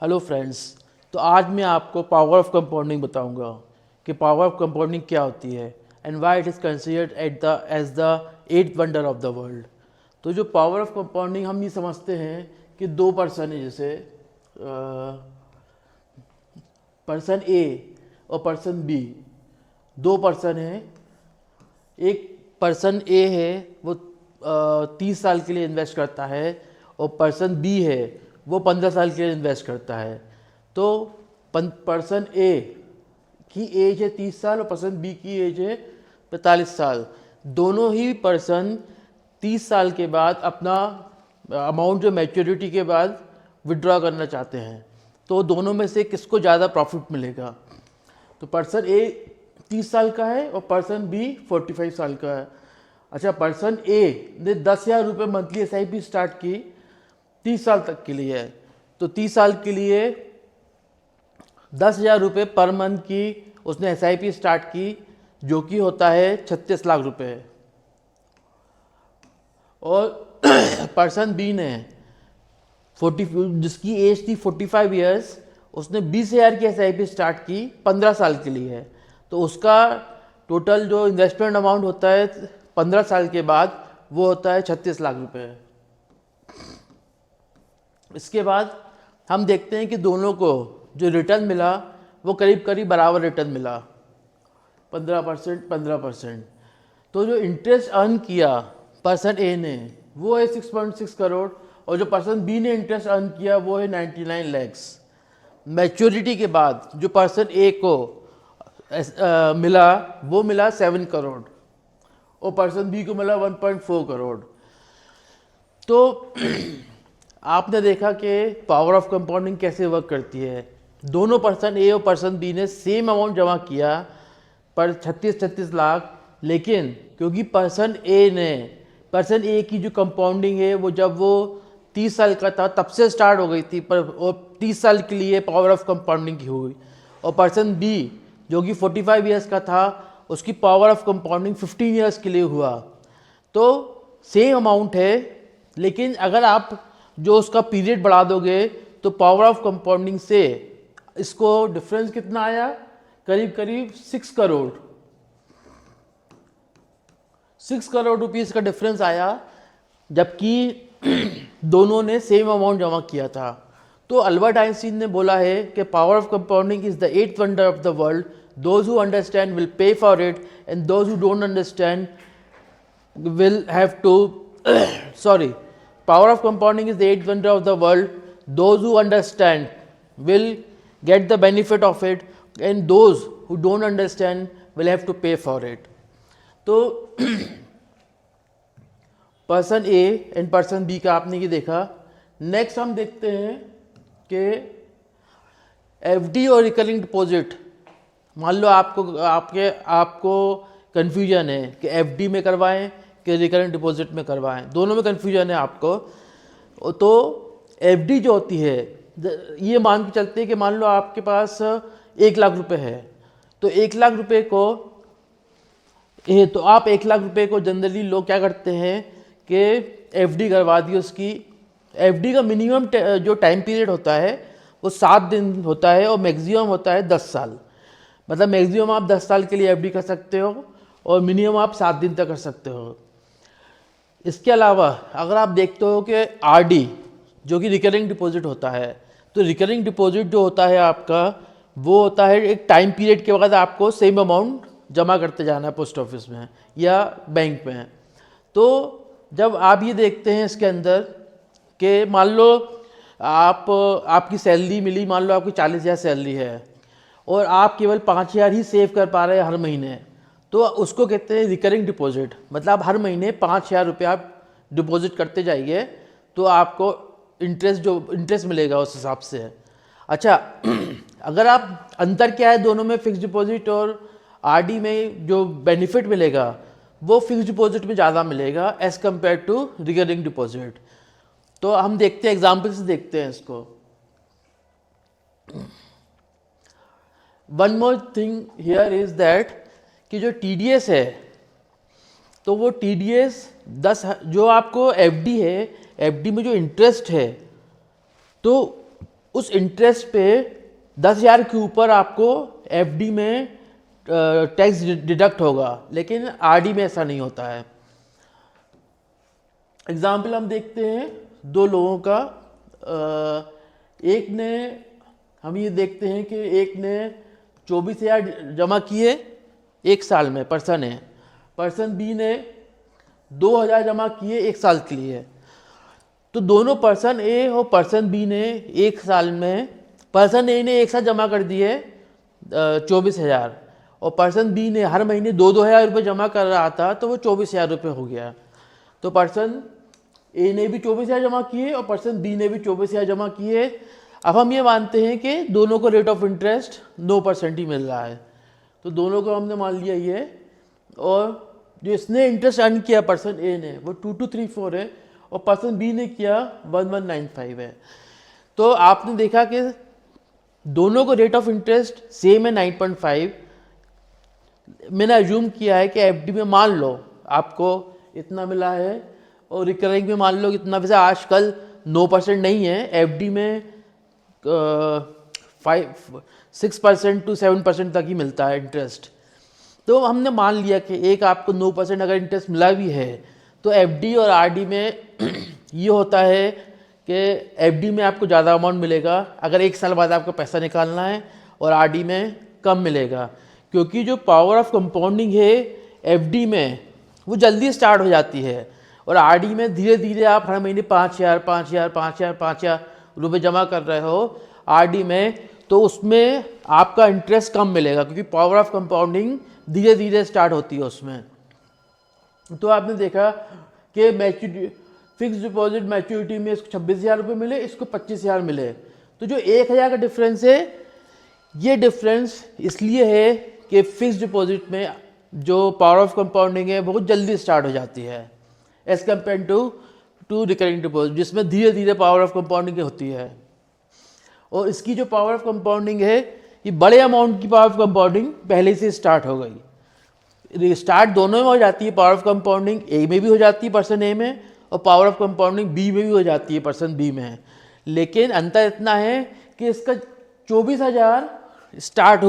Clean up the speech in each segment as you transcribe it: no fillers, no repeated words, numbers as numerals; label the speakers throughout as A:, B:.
A: Hello friends. तो आज मैं आपको पावर ऑफ कंपाउंडिंग बताऊंगा कि पावर ऑफ कंपाउंडिंग क्या होती है and why it is considered as the eighth wonder of the world. तो जो पावर ऑफ कंपाउंडिंग हम ये समझते हैं कि दो पर्सन है, जैसे पर्सन ए और पर्सन बी, दो पर्सन हैं। एक पर्सन ए है वो 30 साल के लिए इन्वेस्ट करता है और पर्सन बी है वो 15 साल के लिए इन्वेस्ट करता है। तो पर्सन ए की एज है 30 साल और पर्सन बी की एज है 45 साल। दोनों ही पर्सन 30 साल के बाद अपना अमाउंट जो मैच्योरिटी के बाद विड्रॉ करना चाहते हैं, तो दोनों में से किसको ज़्यादा प्रॉफिट मिलेगा। तो पर्सन ए 30 साल का है और पर्सन बी 45 साल का है। अच्छा, पर्सन ए ने 10,000 रुपये मंथली SIP स्टार्ट की 30 साल तक के लिए है, तो 30 साल के लिए 10,000 रुपये पर मंथ की उसने SIP स्टार्ट की, जो कि होता है 36 लाख रुपये। और पर्सन बी ने 40 जिसकी एज थी 45 ईयर्स, उसने 20,000 की SIP स्टार्ट की 15 साल के लिए है, तो उसका टोटल जो इन्वेस्टमेंट अमाउंट होता है 15 साल के बाद वो होता है 36 लाख रुपए। इसके बाद हम देखते हैं कि दोनों को जो रिटर्न मिला वो करीब करीब बराबर रिटर्न मिला, 15% 15%। तो जो इंटरेस्ट अर्न किया पर्सन ए ने वो है 6.6 करोड़ और जो पर्सन बी ने इंटरेस्ट अर्न किया वो है 99 लैक्स। मैच्योरिटी के बाद जो पर्सन ए को मिला वो मिला 7 करोड़ और पर्सन बी को मिला 1.4 करोड़। तो आपने देखा कि पावर ऑफ कंपाउंडिंग कैसे वर्क करती है। दोनों पर्सन ए और पर्सन बी ने सेम अमाउंट जमा किया पर 36 लाख, लेकिन क्योंकि पर्सन ए की जो कंपाउंडिंग है वो जब वो 30 साल का था तब से स्टार्ट हो गई थी, पर और 30 साल के लिए पावर ऑफ कंपाउंडिंग की हुई। और पर्सन बी जो कि 45 ईयर्स का था उसकी पावर ऑफ कंपाउंडिंग 15 ईयर्स के लिए हुआ। तो सेम अमाउंट है, लेकिन अगर आप जो उसका पीरियड बढ़ा दोगे तो पावर ऑफ कंपाउंडिंग से इसको डिफरेंस कितना आया, करीब करीब 6 करोड़ 6 करोड़ रुपीस का डिफरेंस आया, जबकि दोनों ने सेम अमाउंट जमा किया था। तो अल्बर्ट आइंस्टीन ने बोला है कि power of compounding is the eighth wonder of the world. Those who understand will pay for it and those who don't understand will have to sorry, power of compounding is the eighth wonder of the world. Those who understand will get the benefit of it and those who don't understand will have to pay for it. तो person A and person B का आपने ये देखा। Next हम देखते हैं कि FD और रिकरिंग डिपॉजिट। मान लो आपको कन्फ्यूजन है कि FD में करवाएं कि रिकरेंट डिपॉजिट में करवाएं, दोनों में कन्फ्यूजन है आपको। तो FD जो होती है, ये मान के चलते हैं कि मान लो आपके पास 1 लाख रुपए है, तो 1 लाख रुपए को तो आप 1 लाख रुपए को जनरली लोग क्या करते हैं कि FD करवा दी उसकी। FD का मिनिमम जो टाइम पीरियड होता है वो 7 दिन होता है और मैक्सिमम होता है 10 साल। मतलब मैक्सिमम आप 10 साल के लिए FD कर सकते हो और मिनिमम आप 7 दिन तक कर सकते हो। इसके अलावा अगर आप देखते हो कि RD जो कि रिकरिंग डिपॉजिट होता है, तो रिकरिंग डिपॉजिट जो होता है आपका वो होता है एक टाइम पीरियड के बाद आपको सेम अमाउंट जमा करते जाना है पोस्ट ऑफिस में या बैंक में। तो जब आप ये देखते हैं इसके अंदर कि मान लो आपकी सैलरी मिली, मान लो आपकी 40,000 सैलरी है और आप केवल 5,000 ही सेव कर पा रहे हैं हर महीने, तो उसको कहते हैं रिकरिंग डिपॉजिट। मतलब हर महीने 5,000 रुपये आप डिपॉजिट करते जाइए तो आपको इंटरेस्ट मिलेगा उस हिसाब से। अच्छा, अगर आप अंतर क्या है दोनों में, फिक्स डिपॉजिट और RD में जो बेनिफिट मिलेगा वो फिक्स डिपॉजिट में ज़्यादा मिलेगा as compare to recurring deposit. तो हम देखते हैं, एग्जाम्पल से देखते हैं इसको। One more thing here is that कि जो TDS है, तो वो TDS 10 जो आपको FD है, FD में जो इंटरेस्ट है तो उस इंटरेस्ट पे 10,000 के ऊपर आपको एफडी में टैक्स डिडक्ट होगा, लेकिन आरडी में ऐसा नहीं होता है। एग्जाम्पल हम देखते हैं दो लोगों का। एक ने, हम ये देखते हैं कि एक ने 24,000 जमा किए एक साल में, पर्सन है। पर्सन बी ने 2,000 जमा किए एक साल के लिए। तो दोनों पर्सन ए और पर्सन बी ने एक साल में, पर्सन ए ने एक साथ जमा कर दिए 24,000 और पर्सन बी ने हर महीने 2,000 रुपये जमा कर रहा था, तो वो 24,000 रुपये हो गया। तो पर्सन ए ने भी 24,000 जमा किए और पर्सन बी ने भी 24,000 जमा किए। अब हम ये मानते हैं कि दोनों को रेट ऑफ इंटरेस्ट 9% ही मिल रहा है, तो दोनों को हमने मान लिया ये। और जो इसने इंटरेस्ट अर्न किया पर्सन ए ने वो 2234 है और पर्सन बी ने किया 1195 है। तो आपने देखा कि दोनों को रेट ऑफ इंटरेस्ट सेम है 9.5। मैंने अज्यूम किया है कि एफडी में मान लो आपको इतना मिला है और रिकरिंग में मान लो कितना। वैसे आजकल 9% नहीं है, एफडी में 6% to 7% तक ही मिलता है इंटरेस्ट। तो हमने मान लिया कि एक आपको 9% अगर इंटरेस्ट मिला भी है तो एफडी और आरडी में ये होता है कि एफडी में आपको ज़्यादा अमाउंट मिलेगा अगर एक साल बाद आपको पैसा निकालना है, और आरडी में कम मिलेगा, क्योंकि जो पावर ऑफ कंपाउंडिंग है एफडी में वो जल्दी स्टार्ट हो जाती है और आरडी में धीरे धीरे आप हर महीने 5,000 रुपये जमा कर रहे हो आरडी में, तो उसमें आपका इंटरेस्ट कम मिलेगा क्योंकि पावर ऑफ कंपाउंडिंग धीरे धीरे स्टार्ट होती है उसमें। तो आपने देखा कि मैच्योरिटी, फिक्स डिपॉजिट मैच्योरिटी में इसको 26,000 रुपये मिले, इसको 25,000 मिले। तो जो 1,000 का डिफरेंस है, ये डिफरेंस इसलिए है कि फिक्स डिपॉजिट में जो पावर ऑफ कंपाउंडिंग है बहुत जल्दी स्टार्ट हो जाती है as compare to recurring deposit, जिसमें धीरे धीरे पावर ऑफ कंपाउंडिंग होती है। और इसकी जो पावर ऑफ कंपाउंडिंग है, ये बड़े अमाउंट की पावर ऑफ कंपाउंडिंग पहले से स्टार्ट हो गई। स्टार्ट दोनों में हो जाती है, पावर ऑफ कंपाउंडिंग ए में भी हो जाती है पर्सन ए में, और पावर ऑफ कंपाउंडिंग बी में भी हो जाती है पर्सन बी में। लेकिन अंतर इतना है कि इसका 24,000 स्टार्ट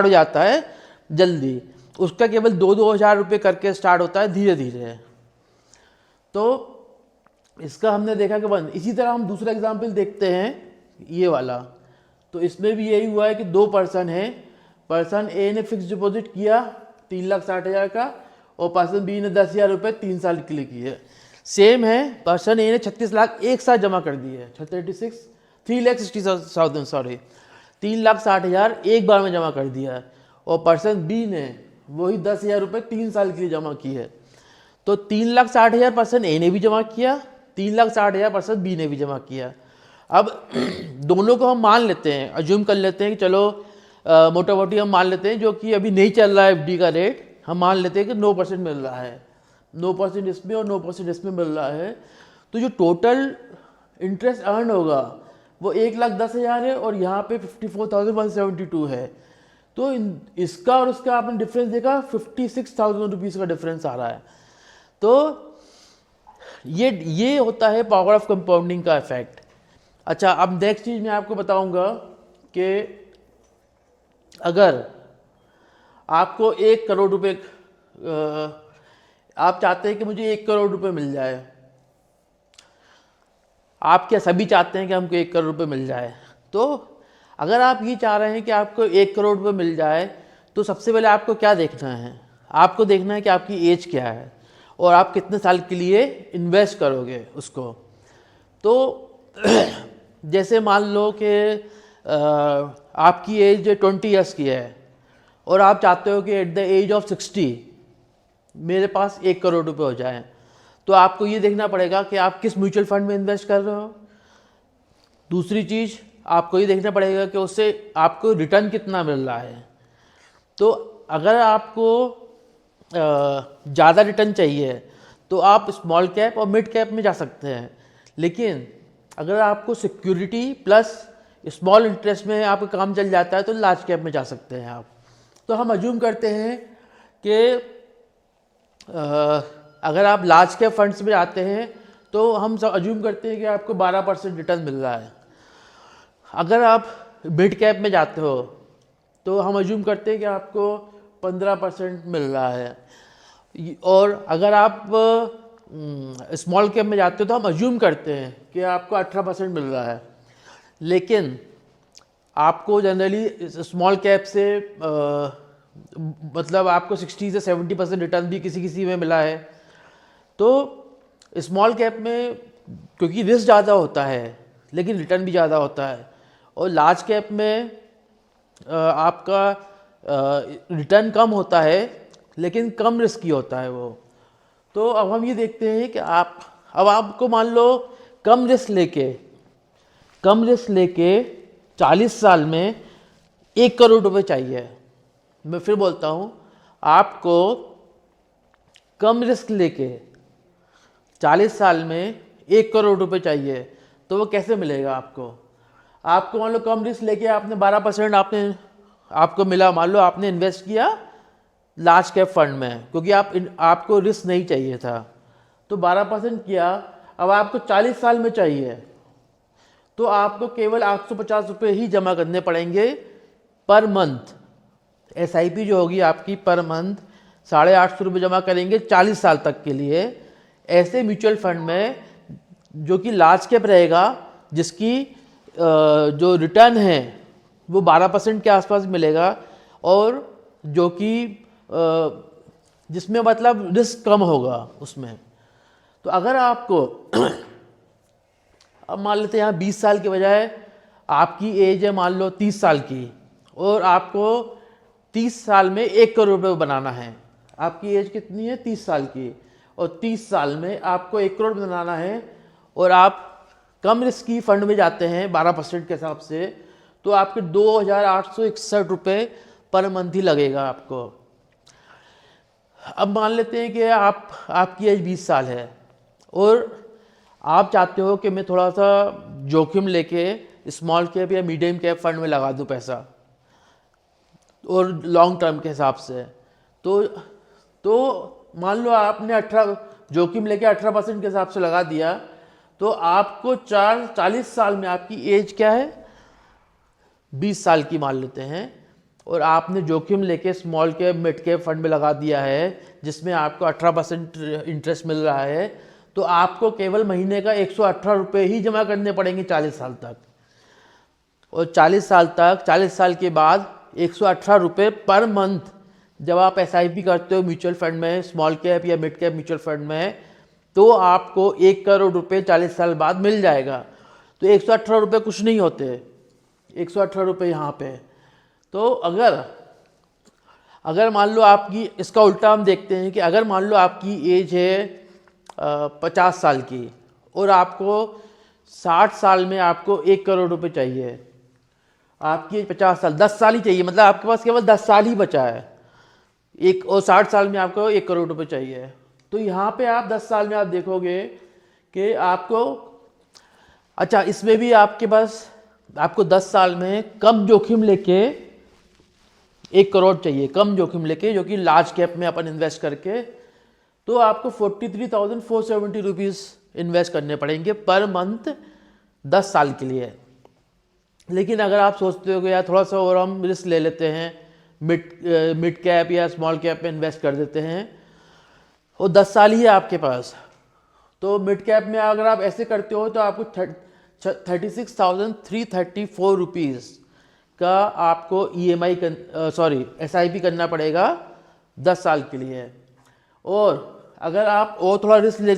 A: हो जाता है जल्दी, उसका केवल 2,000 रुपये करके स्टार्ट होता है धीरे धीरे। तो इसका हमने देखा कि बंद। इसी तरह हम दूसरा एग्जाम्पल देखते हैं, ये वाला। तो इसमें भी यही हुआ है कि दो पर्सन हैं, पर्सन ए ने फिक्स डिपॉजिट किया 3,60,000 का और पर्सन बी ने 10,000 रुपये 3 साल के लिए किए। सेम है, पर्सन ए ने 36 लाख एक साथ जमा कर दिए, 3,60,000 एक बार में जमा कर दिया, और पर्सन बी ने वही 10,000 रुपये 3 साल के लिए जमा किए। तो 3,60,000 पर्सन ए ने भी जमा किया, 3,60,000 पर्सन बी ने भी जमा किया। अब दोनों को हम मान लेते हैं, अज्यूम कर लेते हैं कि चलो मोटा मोटी हम मान लेते हैं, जो कि अभी नहीं चल रहा है एफडी का रेट, हम मान लेते हैं कि 9% मिल रहा है, 9% इसमें और 9% इसमें मिल रहा है। तो जो टोटल इंटरेस्ट अर्न होगा वो 1,10,000 है और यहाँ पे 54,172 है। तो इसका और उसका आपने डिफरेंस देखा, 56,000 रुपीज़ का डिफरेंस आ रहा है। तो ये होता है पावर ऑफ कंपाउंडिंग का इफेक्ट। अच्छा, अब नेक्स्ट चीज़ मैं आपको बताऊंगा कि अगर आपको 1 करोड़ रुपए, आप चाहते हैं कि मुझे 1 करोड़ रुपए मिल जाए, आप क्या सभी चाहते हैं कि हमको 1 करोड़ रुपए मिल जाए? तो अगर आप ये चाह रहे हैं कि आपको 1 करोड़ रुपए मिल जाए, तो सबसे पहले आपको क्या देखना है? आपको देखना है कि आपकी एज क्या है और आप कितने साल के लिए इन्वेस्ट करोगे उसको। तो जैसे मान लो कि आपकी एज 20 ईयर्स की है और आप चाहते हो कि एट द एज ऑफ 60 मेरे पास 1 करोड़ रुपए हो जाए, तो आपको ये देखना पड़ेगा कि आप किस म्यूचुअल फंड में इन्वेस्ट कर रहे हो। दूसरी चीज़ आपको ये देखना पड़ेगा कि उससे आपको रिटर्न कितना मिल रहा है। तो अगर आपको ज़्यादा रिटर्न चाहिए तो आप स्मॉल कैप और मिड कैप में जा सकते हैं, लेकिन अगर आपको सिक्योरिटी प्लस स्मॉल इंटरेस्ट में आपका काम चल जाता है तो लार्ज कैप में जा सकते हैं आप। तो हम अज्यूम करते हैं कि अगर आप लार्ज कैप फंड्स में आते हैं तो हम सब अज्यूम करते हैं कि आपको 12% रिटर्न मिल रहा है। अगर आप मिड कैप में जाते हो तो हम अज्यूम करते हैं कि आपको 15% मिल रहा है, और अगर आप स्मॉल कैप में जाते हो तो हम अज्यूम करते हैं कि आपको 18% मिल रहा है। लेकिन आपको जनरली स्मॉल कैप से मतलब आपको 60 से 70% रिटर्न भी किसी किसी में मिला है। तो स्मॉल कैप में क्योंकि रिस्क ज़्यादा होता है लेकिन रिटर्न भी ज़्यादा होता है, और लार्ज कैप में आपका रिटर्न कम होता है लेकिन कम रिस्की होता है वो। तो अब हम ये देखते हैं कि अब आपको मान लो कम रिस्क लेके 40 साल में 1 करोड़ रुपए चाहिए। मैं फिर बोलता हूँ, आपको कम रिस्क लेके 40 साल में 1 करोड़ रुपए चाहिए, तो वो कैसे मिलेगा आपको मान लो कम रिस्क लेके आपने 12% आपको मिला। मान लो आपने इन्वेस्ट किया लार्ज कैप फंड में क्योंकि आपको रिस्क नहीं चाहिए था, तो 12% किया। अब आपको 40 साल में चाहिए तो आपको केवल 850 रुपये ही जमा करने पड़ेंगे पर मंथ। SIP जो होगी आपकी पर मंथ 850 रुपये जमा करेंगे 40 साल तक के लिए। ऐसे म्यूचुअल फंड में जो कि लार्ज कैप रहेगा, जिसकी जो रिटर्न है वो 12% के आसपास मिलेगा, और जो कि जिसमें मतलब रिस्क कम होगा उसमें। तो अगर आपको अब मान लेते हैं यहाँ 20 साल के बजाय आपकी एज है मान लो 30 साल की, और आपको 30 साल में 1 करोड़ रुपये बनाना है। आपकी एज कितनी है? 30 साल की, और 30 साल में आपको 1 करोड़ बनाना है, और आप कम रिस्की फंड में जाते हैं 12% के हिसाब से, तो आपके 2,861 रुपये पर मंथ ही लगेगा आपको। अब मान लेते हैं कि आपकी एज 20 साल है और आप चाहते हो कि मैं थोड़ा सा जोखिम लेके स्मॉल कैप या मीडियम कैप फंड में लगा दूं पैसा, और लॉन्ग टर्म के हिसाब से। तो मान लो आपने 18 जोखिम लेके 18% के हिसाब से लगा दिया, तो आपको 40 साल में आपकी एज क्या है? 20 साल की मान लेते हैं, और आपने जोखिम लेके small cap mid cap fund में लगा दिया है जिसमें आपको 18% इंटरेस्ट मिल रहा है, तो आपको केवल महीने का 118 रुपये ही जमा करने पड़ेंगे 40 साल तक। और 40 साल के बाद 118 रुपये पर मंथ जब आप SIP करते हो म्यूचुअल फंड में, स्मॉल कैप या मिड कैप म्यूचुअल फंड में, तो आपको 1 करोड़ रुपये 40 साल बाद मिल जाएगा। तो 118 रुपये कुछ नहीं होते, 118 रुपये यहाँ पे। तो अगर मान लो आपकी, इसका उल्टा हम देखते हैं कि अगर मान लो आपकी एज है 50 साल की, और आपको 60 साल में आपको 1 करोड़ रुपये चाहिए। आपकी एज 50 साल, 10 साल ही चाहिए, मतलब आपके पास केवल 10 साल ही बचा है और 60 साल में आपको 1 करोड़ रुपये चाहिए। तो यहाँ पे आप 10 साल में आप देखोगे कि आपको, अच्छा इसमें भी आपके पास आपको 10 साल में कम जोखिम लेके 1 करोड़ चाहिए, कम जोखिम लेके, जो कि लार्ज कैप में अपन इन्वेस्ट करके, तो आपको 43,470 रुपीज़ इन्वेस्ट करने पड़ेंगे पर मंथ 10 साल के लिए। लेकिन अगर आप सोचते हो कि यार थोड़ा सा और हम रिस्क ले लेते हैं, मिड कैप या स्मॉल कैप में इन्वेस्ट कर देते हैं, और 10 साल ही है आपके पास, तो मिड कैप में अगर आप ऐसे करते हो तो आपको 36,334 रुपीज़ का आपको SIP करना पड़ेगा 10 साल के लिए। और अगर आप और थोड़ा रिस्क ले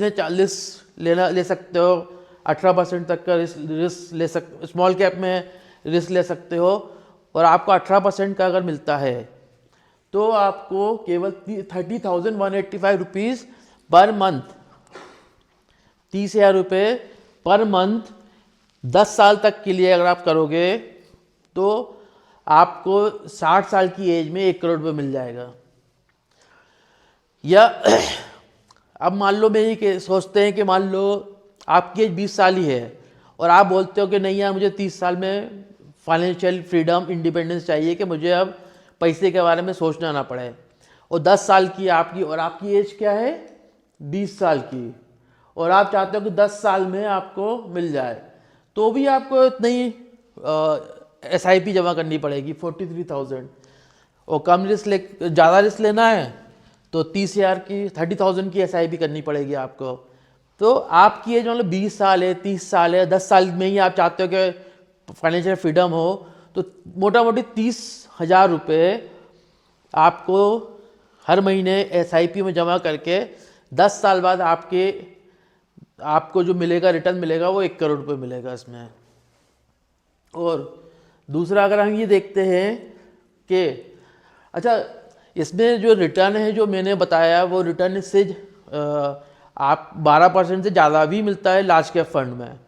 A: सकते हो, 18% तक का रिस्क ले सकते, स्मॉल कैप में रिस्क ले सकते हो, और आपको 18% का अगर मिलता है तो आपको केवल 30,185 रुपीज़ पर मंथ, 30,000 रुपये पर मंथ 10 साल तक के लिए अगर आप करोगे तो आपको 60 साल की एज में 1 करोड़ रुपये मिल जाएगा। या अब मान लो सोचते हैं कि मान लो आपकी एज 20 साल ही है और आप बोलते हो कि नहीं यार मुझे 30 साल में फाइनेंशियल फ्रीडम, इंडिपेंडेंस चाहिए कि मुझे अब पैसे के बारे में सोचना ना पड़े, और 10 साल की आपकी, और आपकी एज क्या है? 20 साल की, और आप चाहते हो कि 10 साल में आपको मिल जाए, तो भी आपको इतना ही SIP जमा करनी पड़ेगी 43,000, और कम रिस्क ज़्यादा रिस्क लेना है तो 30,000 की 30,000 की SIP करनी पड़ेगी आपको। तो आपकी ये जो मतलब 20 साल है, 30 साल है, 10 साल में ही आप चाहते हो कि फाइनेंशियल फ्रीडम हो, तो मोटा मोटी 30,000 रुपये आपको हर महीने SIP में जमा करके 10 साल बाद आपको जो मिलेगा, रिटर्न मिलेगा, वो 1 करोड़ रुपये मिलेगा इसमें। और दूसरा अगर हम ये देखते हैं कि अच्छा, इसमें जो रिटर्न है जो मैंने बताया, वो रिटर्न से आप 12% से ज़्यादा भी मिलता है लार्ज कैप फंड में,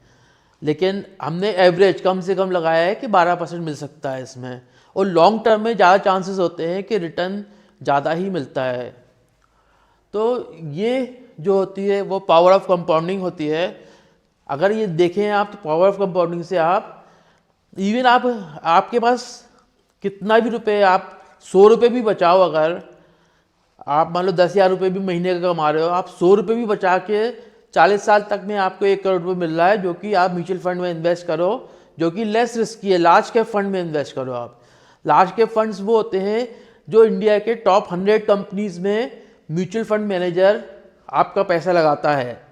A: लेकिन हमने एवरेज कम से कम लगाया है कि 12% मिल सकता है इसमें। और लॉन्ग टर्म में ज़्यादा चांसेस होते हैं कि रिटर्न ज़्यादा ही मिलता है। तो ये जो होती है वो पावर ऑफ कंपाउंडिंग होती है। अगर ये देखें आप, तो पावर ऑफ कंपाउंडिंग से आप इवन आपके पास कितना भी रुपए, आप 100 रुपये भी बचाओ, अगर आप मान लो 10,000 रुपये भी महीने का कमा रहे हो, आप 100 रुपये भी बचा के 40 साल तक में आपको 1 करोड़ रुपये मिल रहा है, जो कि आप म्यूचुअल फंड में इन्वेस्ट करो, जो कि लेस रिस्की है। लार्ज कैप फंड में इन्वेस्ट करो आप। लार्ज कैप फंड्स वो होते हैं जो इंडिया के टॉप 100 कंपनीज में म्यूचुअल फंड मैनेजर आपका पैसा लगाता है।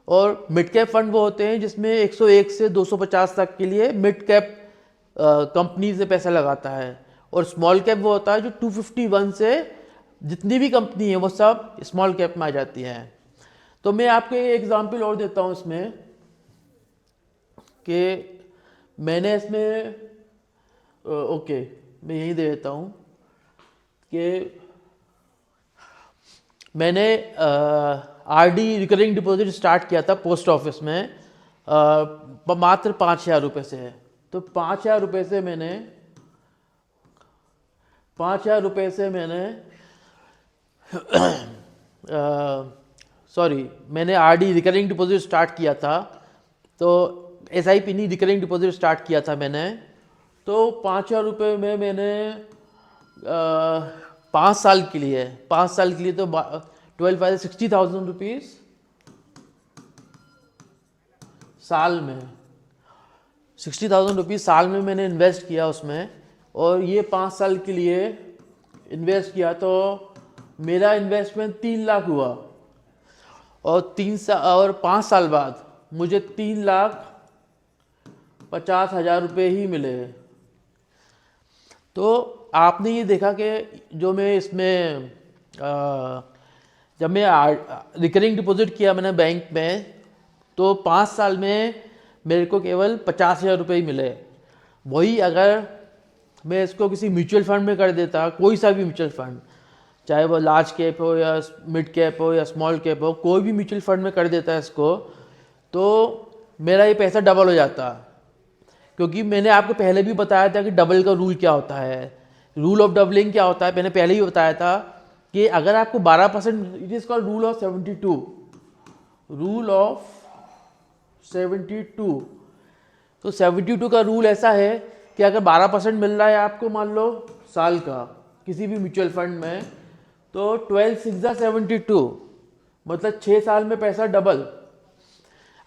A: और मिड कैप फंड वो होते हैं जिसमें 101 से 250 तक के लिए मिड कैप कंपनी से पैसा लगाता है। और स्मॉल कैप वो होता है जो 251 से जितनी भी कंपनी है वो सब स्मॉल कैप में आ जाती हैं। तो मैं आपको एक एग्जांपल और देता हूँ इसमें कि मैंने इसमें ओके, मैं यही दे देता हूँ कि मैंने RD रिकरिंग डिपॉजिट स्टार्ट किया था पोस्ट ऑफिस में मात्र 5,000 रुपये से। तो 5,000 रुपये से मैंने मैंने RD रिकरिंग डिपॉजिट स्टार्ट किया था, तो SIP नहीं, रिकरिंग डिपॉजिट स्टार्ट किया था मैंने। तो 5,000 रुपये में मैंने 5 साल के लिए तो 12 5 60,000 रुपीज़ साल में, 60,000 रुपीज़ साल में मैंने इन्वेस्ट किया उसमें। और ये 5 साल के लिए इन्वेस्ट किया तो मेरा इन्वेस्टमेंट 3 लाख हुआ। और 5 साल बाद मुझे 3,50,000 रुपये ही मिले। तो आपने ये देखा कि जो मैं इसमें जब मैं रिकरिंग डिपॉजिट किया मैंने बैंक में, तो 5 साल में मेरे को केवल 50,000 रुपये ही मिले। वही अगर मैं इसको किसी म्यूचुअल फंड में कर देता, कोई सा भी म्यूचुअल फंड, चाहे वो लार्ज कैप हो या मिड कैप हो या स्मॉल कैप हो, कोई भी म्यूचुअल फंड में कर देता है इसको, तो मेरा ये पैसा डबल हो जाता। क्योंकि मैंने आपको पहले भी बताया था कि डबल का रूल क्या होता है, रूल ऑफ डबलिंग क्या होता है, मैंने पहले ही बताया था कि अगर आपको 12%, it is called rule of 72, rule of 72। तो 72 का रूल ऐसा है कि अगर 12% मिल रहा है आपको, मान लो साल का, किसी भी म्यूचुअल फंड में, तो 12 6 72, मतलब 6 साल में पैसा डबल।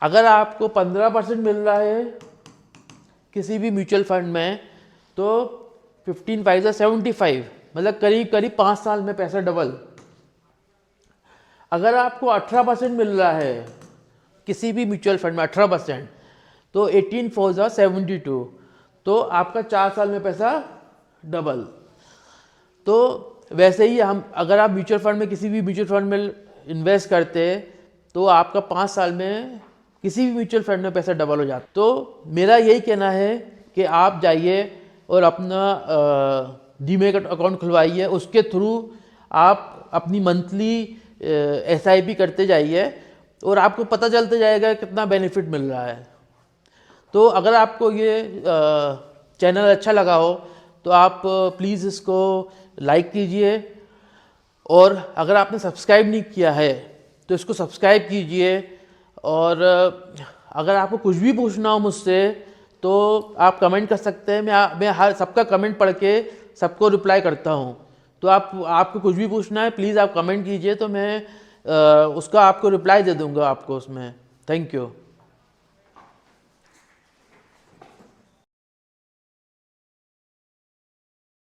A: अगर आपको 15% मिल रहा है किसी भी म्यूचुअल फंड में, तो 15 5 75, मतलब करीब करीब 5 साल में पैसा डबल। अगर आपको 18% मिल रहा है किसी भी म्यूचुअल फंड में, 18%, तो 18 4 72, तो आपका 4 साल में पैसा डबल। तो वैसे ही अगर आप म्यूचुअल फंड में, किसी भी म्यूचुअल फंड में इन्वेस्ट करते, तो आपका 5 साल में किसी भी म्यूचुअल फंड में पैसा डबल हो जाता। तो मेरा यही कहना है कि आप जाइए और अपना डीमैट अकाउंट खुलवाइए, उसके थ्रू आप अपनी मंथली SIP करते जाइए और आपको पता चलते जाएगा कितना बेनिफिट मिल रहा है। तो अगर आपको ये चैनल अच्छा लगा हो तो आप प्लीज़ इसको लाइक कीजिए, और अगर आपने सब्सक्राइब नहीं किया है तो इसको सब्सक्राइब कीजिए। और अगर आपको कुछ भी पूछना हो मुझसे तो आप कमेंट कर सकते हैं। मैं हर सबका कमेंट पढ़ के सबको रिप्लाई करता हूँ। तो आपको कुछ भी पूछना है प्लीज़ आप कमेंट कीजिए, तो मैं उसका आपको रिप्लाई दे दूँगा आपको उसमें। Thank you.